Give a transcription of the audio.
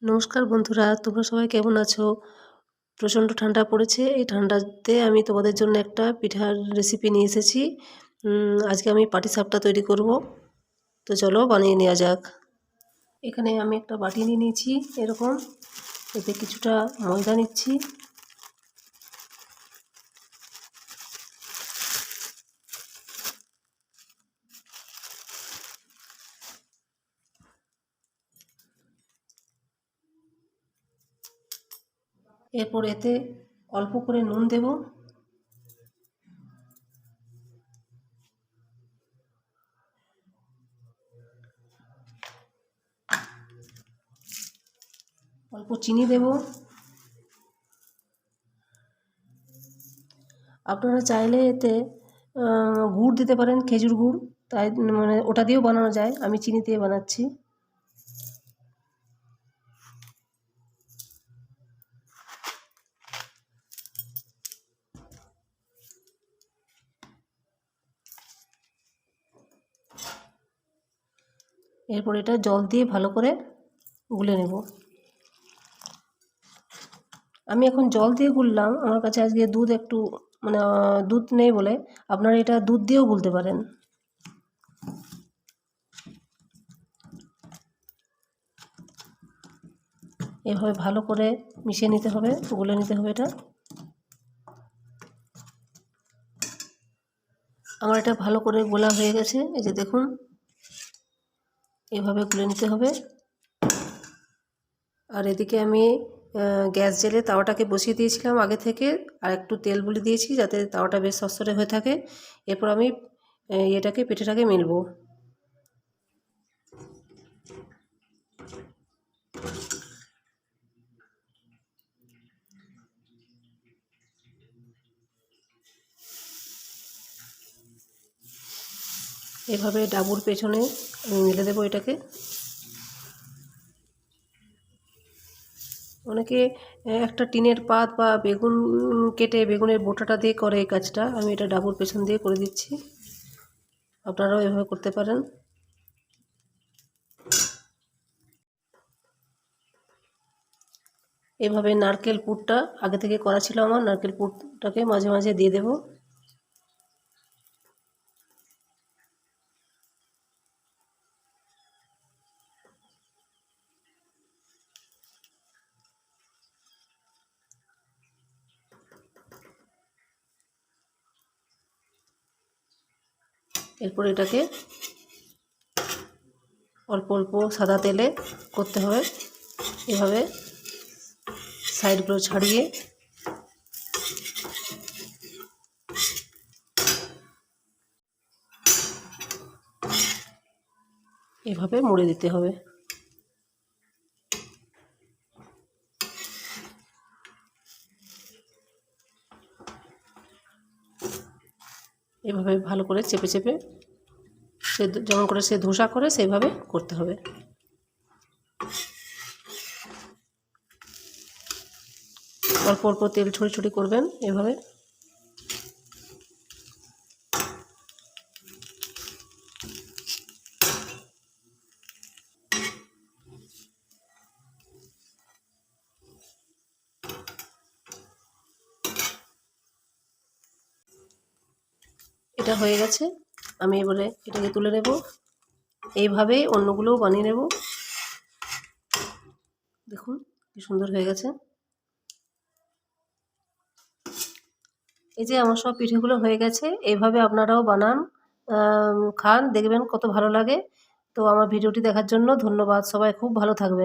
নমস্কার বন্ধুরা, তোমরা সবাই কেমন আছো? প্রচণ্ড ঠান্ডা পড়েছে। এই ঠান্ডাতে আমি তোমাদের জন্য একটা পিঠার রেসিপি নিয়ে এসেছি। আজকে আমি পাটিসাপটা তৈরি করব। তো চলো বানিয়ে নেওয়া যাক। এখানে আমি একটা বাটি নিয়ে নিয়েছি এরকম। এতে কিছুটা ময়দা নিচ্ছি। এরপর এতে অল্প করে নুন দেব। অল্প চিনি দেব। আপনারা চাইলে এতে গুড় দিতে পারেন, খেজুর গুড়। তাই মানে ওটা দিয়েও বানানো যায়, আমি চিনি দিয়ে বানাচ্ছি। এরপর এটা জল দিয়ে ভালো করে গুলে নেব। আমি এখন জল দিয়ে গুললাম, আমার কাছে আজকে দুধ একটু দুধ নেই বলে। আপনারা এটা দুধ দিয়েও গুলতে পারেন। এভাবে ভালো করে মিশিয়ে নিতে হবে, গুলে নিতে হবে এটা। আমার এটা ভালো করে গোলা হয়ে গেছে, এই যে দেখুন। এভাবে গুলে নিতে হবে। আর এদিকে আমি গ্যাস জেলে তাওয়াটাকে বসিয়ে দিয়েছিলাম আগে থেকে, আর একটু তেল বলে দিয়েছি যাতে তাওয়াটা বেশ সরসরে হয়ে থাকে। এরপর আমি পিঠেটাকে মেলবো। এভাবে ডাবুর পেছনে আমি মেলে দেবো এটাকে। অনেকে একটা টিনের পাত বা বেগুন কেটে বেগুনের বোঁটাটা দিয়ে করে এই কাজটা। আমি এটা ডাবুর পেছন দিয়ে করে দিচ্ছি। আপনারাও এভাবে করতে পারেন। এভাবে নারকেল পুরটা আগে থেকে করা ছিল আমার, নারকেল পুরটাকে মাঝে মাঝে দিয়ে দেব। এরপর এটাকে অল্প অল্প সাদা তেলে করতে হবে। এভাবে সাইডগুলো ছাড়িয়ে এভাবে মুড়ে দিতে হবে। এভাবে ভালো করে চেপে চেপে যেমন করে সে ধোসা করে সেইভাবে করতে হবে। অল্প অল্প তেল ছড়ি করবেন এভাবে। এটা হয়ে গেছে, আমি এবারে এটাকে তুলে নেব। এইভাবেই অন্যগুলোও বানিয়ে নেব। দেখুন কি সুন্দর হয়ে গেছে। এই যে আমার সব পিঠেগুলো হয়ে গেছে। এইভাবে আপনারাও বানান, খান, দেখবেন কত ভালো লাগে। তো আমার ভিডিওটি দেখার জন্য ধন্যবাদ। সবাই খুব ভালো থাকবেন।